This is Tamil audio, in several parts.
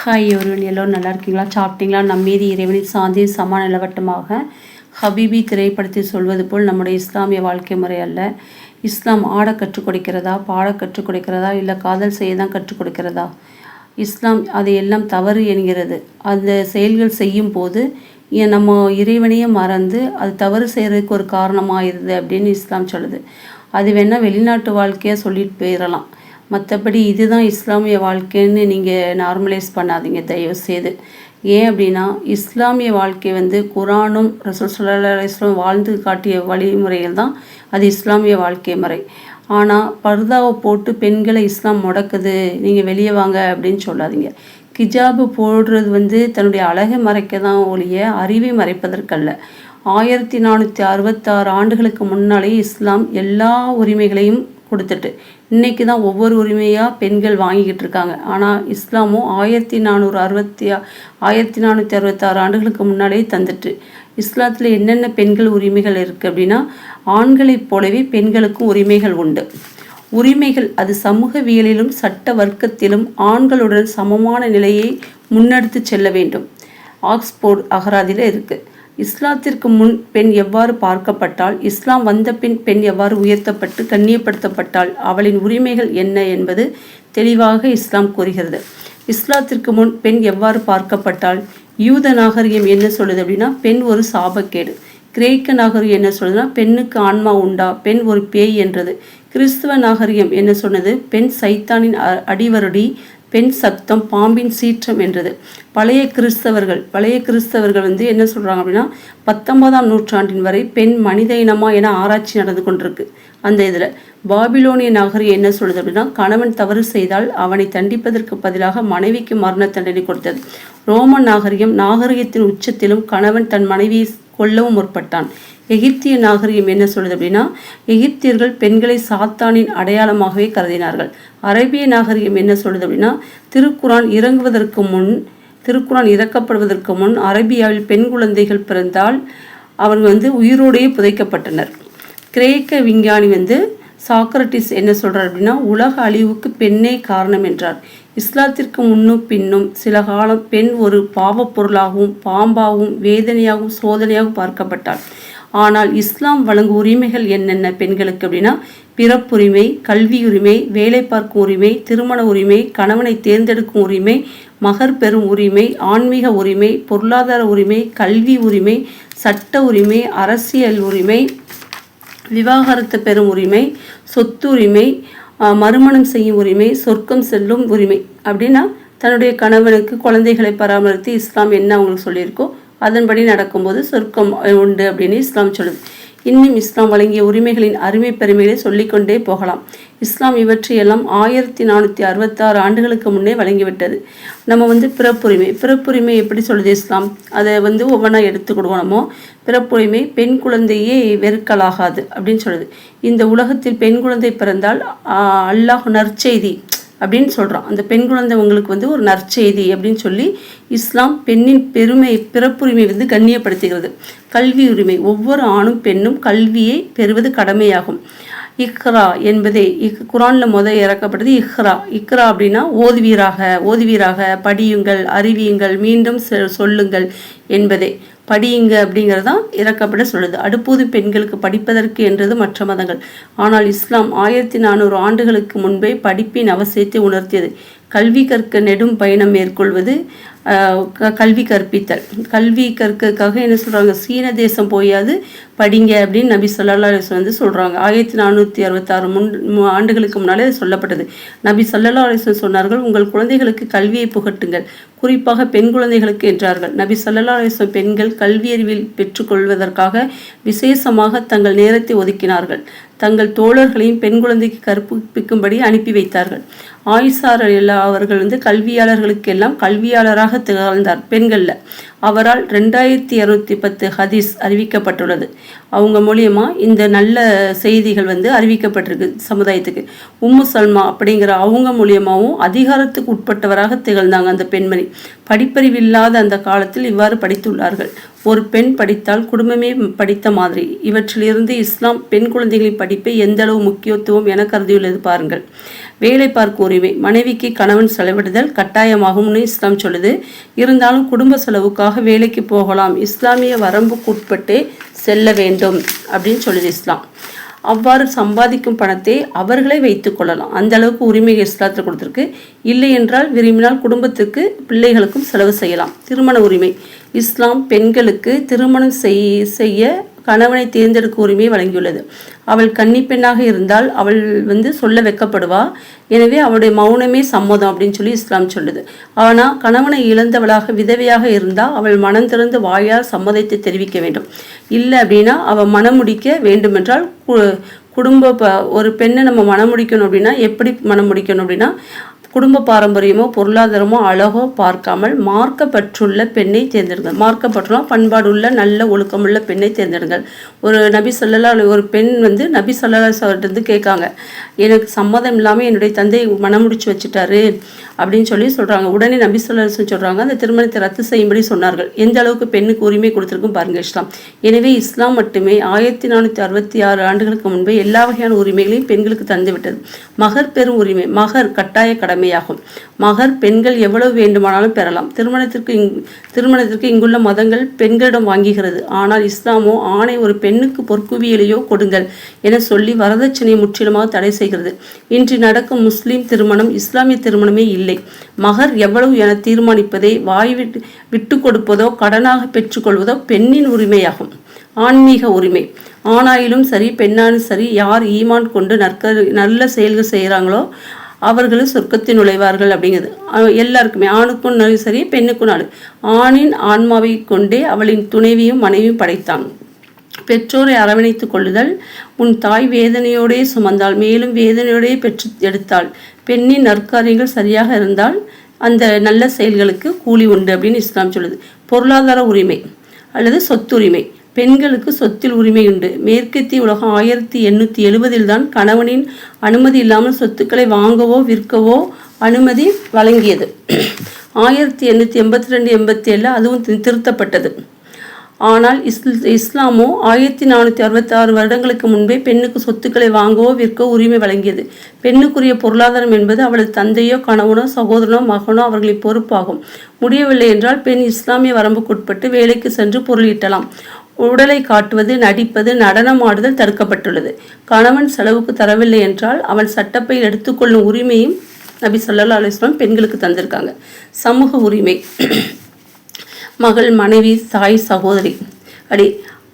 ஹாய் எவரிவன், எல்லோரும் நல்லா இருக்கீங்களா? சாப்பிட்டீங்களா? நம் மீது இறைவனின் சாந்தி சமான நிலவட்டமாக. ஹபீபி திரைப்படத்தில் சொல்வது போல் நம்முடைய இஸ்லாமிய வாழ்க்கை முறை அல்ல. இஸ்லாம் ஆட கற்றுக் கொடுக்கிறதா, பாட கற்றுக் கொடுக்கிறதா, இல்லை காதல் செய்ய தான் கற்றுக் கொடுக்கிறதா? இஸ்லாம் அதையெல்லாம் தவறு என்கிறது. அந்த செயல்கள் செய்யும் போது நம்ம இறைவனையே மறந்து அது தவறு செய்கிறதுக்கு ஒரு காரணமாகிடுது அப்படின்னு இஸ்லாம் சொல்லுது. அது வேணால் வெளிநாட்டு வாழ்க்கையாக சொல்லிட்டு போயிடலாம். மற்றபடி இதுதான் இஸ்லாமிய வாழ்க்கைன்னு நீங்கள் நார்மலைஸ் பண்ணாதீங்க தயவு செய்து. ஏன் அப்படின்னா, இஸ்லாமிய வாழ்க்கை குரானும் ரசூல் ஸல்லல்லாஹு அலைஹி வஸல்லம் வாழ்ந்து காட்டிய வழிமுறைகள் தான் அது இஸ்லாமிய வாழ்க்கை முறை. ஆனால் பர்தாவை போட்டு பெண்களை இஸ்லாம் முடக்குது, நீங்கள் வெளியே வாங்க அப்படின்னு சொல்லாதீங்க. கிஜாபு போடுறது தன்னுடைய அழகை மறைக்க தான் ஒழிய அறிவை மறைப்பதற்கல்ல. 1466 ஆண்டுகளுக்கு முன்னாலே இஸ்லாம் எல்லா உரிமைகளையும் கொடுத்துட்டு இன்றைக்கி தான் ஒவ்வொரு உரிமையாக பெண்கள் வாங்கிக்கிட்டு இருக்காங்க. ஆனால் இஸ்லாமும் 1466 ஆண்டுகளுக்கு முன்னாலே தந்துட்டு. இஸ்லாத்தில் என்னென்ன பெண்கள் உரிமைகள் இருக்குது அப்படின்னா, ஆண்களைப் போலவே பெண்களுக்கும் உரிமைகள் உண்டு. உரிமைகள் அது சமூகவியலிலும் சட்ட வர்க்கத்திலும் ஆண்களுடன் சமமான நிலையை முன்னெடுத்து செல்ல வேண்டும். ஆக்ஸ்போர்ட் அகராதியில் இருக்குது. இஸ்லாத்திற்கு முன் பெண் எவ்வாறு பார்க்கப்பட்டால், இஸ்லாம் வந்த பின் பெண் எவ்வாறு உயர்த்தப்பட்டு கண்ணியப்படுத்தப்பட்டால் அவளின் உரிமைகள் என்ன என்பது தெளிவாக இஸ்லாம் கூறுகிறது. இஸ்லாத்திற்கு முன் பெண் எவ்வாறு பார்க்கப்பட்டால், யூத நாகரிகம் என்ன சொல்லுது அப்படின்னா, பெண் ஒரு சாபக்கேடு. கிரேக்க நாகரிகம் என்ன சொல்லுதுன்னா, பெண்ணுக்கு ஆன்மா உண்டா, பெண் ஒரு பேய் என்றது. கிறிஸ்துவ நாகரிகம் என்ன சொன்னது, பெண் சைத்தானின் அடிவருடி, பெண் சத்தம், பாம்பின் சீற்றம் என்றது. பழைய கிறிஸ்தவர்கள் என்ன சொல்கிறாங்க அப்படின்னா, 19ஆம் நூற்றாண்டின் வரை பெண் மனித இனமா என ஆராய்ச்சி நடந்து கொண்டிருக்கு. அந்த இதில் பாபிலோனிய நாகரிகம் என்ன சொல்லுது அப்படின்னா, கணவன் தவறு செய்தால் அவனை தண்டிப்பதற்கு பதிலாக மனைவிக்கு மரண தண்டனை கொடுத்தது. ரோமன் நாகரிகத்தின் உச்சத்திலும் கணவன் தன் மனைவியை கொல்லவும் முற்பட்டான். எகிப்திய நாகரிகம் என்ன சொல்லுது அப்படின்னா, எகிப்தியர்கள் பெண்களை சாத்தானின் அடையாளமாகவே கருதினார்கள். அரேபிய நாகரிகம் என்ன சொல்லுது அப்படின்னா, திருக்குரான் இறக்கப்படுவதற்கு முன் அரேபியாவில் பெண் குழந்தைகள் பிறந்தால் அவர்கள் உயிரோடையே புதைக்கப்பட்டனர். கிரேக்க விஞ்ஞானி சாக்ரட்டிஸ் என்ன சொல்கிறார் அப்படின்னா, உலக அழிவுக்கு பெண்ணே காரணம் என்றார். இஸ்லாத்திற்கு முன்னும் பின்னும் சில காலம் பெண் ஒரு பாவப் பொருளாகவும் பாம்பாகவும் வேதனையாகவும் சோதனையாகவும் பார்க்கப்பட்டாள். ஆனால் இஸ்லாம் வழங்கும் உரிமைகள் என்னென்ன பெண்களுக்கு அப்படின்னா, பிறப்புரிமை, கல்வி உரிமை, வேலை பார்க்கும் உரிமை, திருமண உரிமை, கணவனை தேர்ந்தெடுக்கும் உரிமை, மகர் பெறும் உரிமை, ஆன்மீக உரிமை, பொருளாதார உரிமை, கல்வி உரிமை, சட்ட உரிமை, அரசியல் உரிமை, விவாகரத்து பெறும் உரிமை, சொத்துரிமை, மறுமணம் செய்யும் உரிமை, சொர்க்கம் செல்லும் உரிமை. அப்படின்னா தன்னுடைய கணவனுக்கு குழந்தைகளை பராமரித்து இஸ்லாம் என்ன அவங்களுக்கு சொல்லியிருக்கோ அதன்படி நடக்கும்போது சொர்க்கம் உண்டு அப்படின்னு இஸ்லாம் சொல்லுது. இன்னும் இஸ்லாம் வழங்கிய உரிமைகளின் அருமை பெருமைகளை சொல்லிக்கொண்டே போகலாம். இஸ்லாம் இவற்றையெல்லாம் 1466 ஆண்டுகளுக்கு முன்னே வழங்கிவிட்டது. நம்ம பிறப்புரிமை எப்படி சொல்லுது இஸ்லாம், அதை ஒவ்வொன்றா எடுத்துக்கிடுவோம். பிறப்புரிமை, பெண் குழந்தையே வெறுக்கலாகாது அப்படின்னு சொல்லுது. இந்த உலகத்தில் பெண் குழந்தை பிறந்தால் அல்லாஹ் நற்செய்தி அப்படின்னு சொல்கிறான். அந்த பெண் குழந்தை உங்களுக்கு ஒரு நற்செய்தி அப்படின்னு சொல்லி இஸ்லாம் பெண்ணின் பிறப்புரிமை கண்ணியப்படுத்துகிறது. கல்வி உரிமை, ஒவ்வொரு ஆணும் பெண்ணும் கல்வியை பெறுவது கடமையாகும். இக்ரா என்பதே குரானில் இறக்கப்பட்டது. இக்ரா அப்படின்னா ஓதுவீராக, படியுங்கள், அறிவியுங்கள், மீண்டும் சொல்லுங்கள் என்பதே. படியுங்க அப்படிங்கிறது தான் இறக்கப்பட சொல்லுது. அடுப்பூது பெண்களுக்கு படிப்பதற்கு என்றது மற்ற மதங்கள். ஆனால் இஸ்லாம் 1400 ஆண்டுகளுக்கு முன்பே படிப்பின் அவசியத்தை உணர்த்தியது. கல்வி கற்க நெடும் பயணம் மேற்கொள்வது கல்வி கற்பித்தல். கல்வி கற்கிறதுக்காக என்ன சொல்கிறாங்க, சீன தேசம் போயாது படிங்க அப்படின்னு நபி ஸல்லல்லாஹு அலைஹி வஸல்லம் சொல்கிறாங்க. 1466 ஆண்டுகளுக்கு முன்னாலே அது சொல்லப்பட்டது. நபி ஸல்லல்லாஹு அலைஹி வஸல்லம் சொன்னார்கள், உங்கள் குழந்தைகளுக்கு கல்வியை புகட்டுங்கள், குறிப்பாக பெண் குழந்தைகளுக்கு என்றார்கள். நபி ஸல்லல்லாஹு அலைஹி வஸல்லம் பெண்கள் கல்வியறிவில் பெற்றுக்கொள்வதற்காக விசேஷமாக தங்கள் நேரத்தை ஒதுக்கினார்கள். தங்கள் தோழர்களையும் பெண் குழந்தைக்கு கற்பிக்கும்படி அனுப்பி வைத்தார்கள். ஆயிஷா அவர்கள் கல்வியாளர்களுக்கெல்லாம் கல்வியாளராக திகழ்ந்தார் பெண்களில். அவரால் 2210 ஹதீஸ் அறிவிக்கப்பட்டுள்ளது. அவங்க மூலியமா இந்த நல்ல செய்திகள் அறிவிக்கப்பட்டிருக்கு சமுதாயத்துக்கு. உம்மு சல்மா அப்படிங்கிற அவங்க மூலியமாகவும் அதிகாரத்துக்கு உட்பட்டவராக திகழ்ந்தாங்க அந்த பெண்மணி. படிப்பறிவில்லாத அந்த காலத்தில் இவ்வாறு படித்துள்ளார்கள். ஒரு பெண் படித்தால் குடும்பமே படித்த மாதிரி. இவற்றிலிருந்து இஸ்லாம் பெண் குழந்தைகளின் படிப்பை எந்த அளவு முக்கியத்துவம் என கருதியுள்ளது பாருங்கள். வேலை பார்க்க உரிமை. மனைவிக்கு கணவன் செலவிடுதல் கட்டாயமாகும்னு இஸ்லாம் சொல்லுது. இருந்தாலும் குடும்ப செலவுக்காக வேலைக்கு போகலாம், இஸ்லாமிய வரம்புக்குட்பட்டே செல்ல வேண்டும் அப்படின்னு சொல்லுது இஸ்லாம். அவ்வாறு சம்பாதிக்கும் பணத்தை அவர்களே வைத்துக் கொள்ளலாம். அந்த அளவுக்கு உரிமை இஸ்லாத்தில் கொடுத்துருக்கு. இல்லை என்றால் விரும்பினால் குடும்பத்துக்கு பிள்ளைகளுக்கும் செலவு செய்யலாம். திருமண உரிமை. இஸ்லாம் பெண்களுக்கு திருமணம் செய்ய கணவனை தேர்ந்தெடுக்க உரிமையை வழங்கியுள்ளது. அவள் கன்னிப்பெண்ணாக இருந்தால் அவள் சொல்ல வைக்கப்படுவா. எனவே அவளுடைய மௌனமே சம்மதம் அப்படின்னு சொல்லி இஸ்லாம் சொல்லுது. ஆனால் கணவனை இழந்தவளாக விதவையாக இருந்தால் அவள் மனம் திறந்து வாயால் சம்மதத்தை தெரிவிக்க வேண்டும். இல்லை அப்படின்னா அவள் மனம் முடிக்க வேண்டுமென்றால் ஒரு பெண்ணை நம்ம மனம் முடிக்கணும் அப்படின்னா எப்படி மனம் முடிக்கணும் அப்படின்னா குடும்ப பாரம்பரியமோ பொருளாதாரமோ அழகோ பார்க்காமல் மார்க்கப்பற்றுள்ள பெண்ணை தேர்ந்தெடுங்கள். மார்க்கப்பற்றுள்ள பண்பாடுள்ள நல்ல ஒழுக்கமுள்ள பெண்ணை தேர்ந்தெடுங்கள். ஒரு நபி ஸல்லல்லாஹு ஒரு பெண் நபி ஸல்லல்லாஹு அலைஹி கேட்காங்க, எனக்கு சம்மதம் இல்லாமல் என்னுடைய தந்தை மனம் முடிச்சு வச்சுட்டாரு அப்படின்னு சொல்கிறாங்க. உடனே நபி ஸல்லல்லாஹு அலைஹி சொல்கிறாங்க, அந்த திருமணத்தை ரத்து செய்யும்படி சொன்னார்கள். எந்த அளவுக்கு பெண்ணுக்கு உரிமை கொடுத்துருக்கும் பாருங்க இஸ்லாம். எனவே இஸ்லாம் மட்டுமே 1466 ஆண்டுகளுக்கு முன்பே எல்லா வகையான உரிமைகளையும் பெண்களுக்கு தந்துவிட்டது. மகர் பெறும் உரிமை. மகர் கட்டாய கடமையாகும். மகர் பெண்கள் எவ்வளவு வேண்டுமானாலும் பெறலாம். திருமணத்திற்கு இங்குள்ள மதங்கள் பெண்களிடம் வாங்குகிறது. ஆனால் இஸ்லாமோ ஆணை ஒரு பெண்ணுக்கு பொற்குவியலையோ கொடுங்கள் என சொல்லி வரதட்சணையை முற்றிலுமாக தடை செய்கிறது. இன்று நடக்கும் முஸ்லிம் திருமணம் இஸ்லாமிய திருமணமே இல்லை. மகர் எவ்வளவு என தீர்மானிப்பதை வாய் விட்டு கொடுப்பதோ கடனாக பெற்றுக்கொள்வதோ பெண்ணின் உரிமையாகும். ஆன்மீக உரிமை. ஆணாயிலும் சரி பெண்ணாலும் சரி யார் ஈமான் கொண்டு நல்ல செயல்கள் செய்கிறாங்களோ அவர்களும் சொர்க்கத்தில் நுழைவார்கள் அப்படிங்கிறது எல்லாருக்குமே. ஆணுக்கும் சரி பெண்ணுக்கும் நாடு. ஆணின் ஆன்மாவை கொண்டே அவளின் துணைவியும் மனைவியும் படைத்தான். பெற்றோரை அரவணைத்துக் கொள்ளுதல். உன் தாய் வேதனையோடே சுமந்தாள் மேலும் வேதனையோடே பெற்று எடுத்தாள். பெண்ணின் நற்காரியங்கள் சரியாக இருந்தால் அந்த நல்ல செயல்களுக்கு கூலி உண்டு அப்படின்னு இஸ்லாம் சொல்லுது. பொருளாதார உரிமை அல்லது சொத்துரிமை. பெண்களுக்கு சொத்தில் உரிமை உண்டு. மேற்கத்திய உலகம் 1870 தான் கணவனின் அனுமதி இல்லாமல் சொத்துக்களை வாங்கவோ விற்கவோ அனுமதி வழங்கியது. 1882-87 அதுவும் திருத்தப்பட்டது. ஆனால் இஸ்லாமோ 1466 வருடங்களுக்கு முன்பே பெண்ணுக்கு சொத்துக்களை வாங்கவோ விற்கவோ உரிமை வழங்கியது. பெண்ணுக்குரிய பொருளாதாரம் என்பது அவளது தந்தையோ கணவனோ சகோதரனோ மகனோ அவர்களின் பொறுப்பாகும். முடியவில்லை என்றால் பெண் இஸ்லாமிய வரம்புக்குட்பட்டு வேலைக்கு சென்று பொருளீட்டலாம். உடலை காட்டுவது, நடிப்பது, நடனம் ஆடுதல் தடுக்கப்பட்டுள்ளது. கணவன் செலவுக்கு தரவில்லை என்றால் அவன் சட்டப்பையில் எடுத்துக்கொள்ளும் உரிமையும் நபி ஸல்லல்லாஹு அலைஹி வஸல்லம் பெண்களுக்கு தந்திருக்காங்க. சமூக உரிமை. மகள், மனைவி, தாய், சகோதரி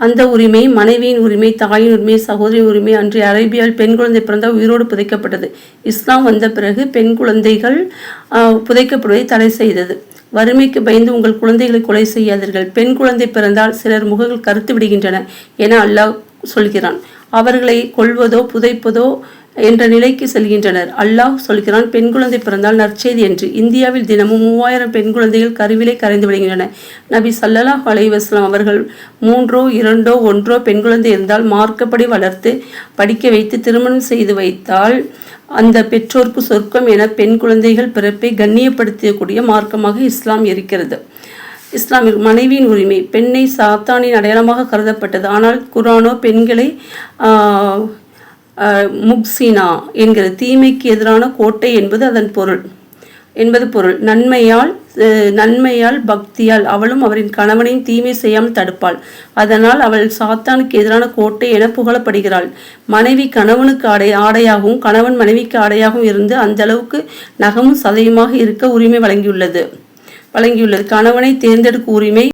அந்த உரிமை, மனைவியின் உரிமை, தாயின் உரிமை, சகோதரியின் உரிமை அன்றைய அரேபியாவில் பெண் குழந்தை பிறந்தால் உயிரோடு புதைக்கப்பட்டது. இஸ்லாம் வந்த பிறகு பெண் குழந்தைகள் புதைக்கப்படுவதை தடை செய்தது. வறுமைக்கு பயந்து உங்கள் குழந்தைகளை கொலை செய்யாதீர்கள். பெண் குழந்தை பிறந்தால் சிலர் முகங்கள் கருத்து விடுகின்றன என அல்லாஹ் சொல்கிறான். அவர்களை கொல்வதோ புதைப்பதோ என்ற நிலைக்கு செல்கின்றனர். அல்லாஹ் சொல்கிறான், பெண் குழந்தை பிறந்தால் நற்செய்தி என்று. இந்தியாவில் தினமும் 3000 பெண் குழந்தைகள் கருவிலே கரைந்து விடுகின்றன. நபி ஸல்லல்லாஹு அலைஹி வஸல்லம் அவர்கள் 3, 2, 1 பெண் குழந்தை இருந்தால் மார்க்கப்படி வளர்த்து படிக்க வைத்து திருமணம் செய்து வைத்தால் அந்த பெற்றோருக்கு சொர்க்கம் என பெண் குழந்தைகள் பிறப்பை கண்ணியப்படுத்தக்கூடிய மார்க்கமாக இஸ்லாம் இருக்கிறது. இஸ்லாமில் மனைவியின் உரிமை. பெண்ணை சாத்தானின் அடையாளமாக கருதப்பட்டது. ஆனால் குர்ஆனோ பெண்களை முக்சினா என்கிற தீமைக்கு எதிரான கோட்டை என்பது அதன் பொருள். நன்மையால் பக்தியால் அவளும் அவரின் கணவனையும் தீமை செய்யாமல் தடுப்பாள். அதனால் அவள் சாத்தானுக்கு எதிரான கோட்டை என புகழப்படுகிறாள். மனைவி கணவனுக்கு ஆடையாகவும் கணவன் மனைவிக்கு ஆடையாகவும் இருந்து அந்த அளவுக்கு நகமும் சதையுமாக இருக்க உரிமை வழங்கியுள்ளது. கணவனை தேர்ந்தெடுக்கும் உரிமை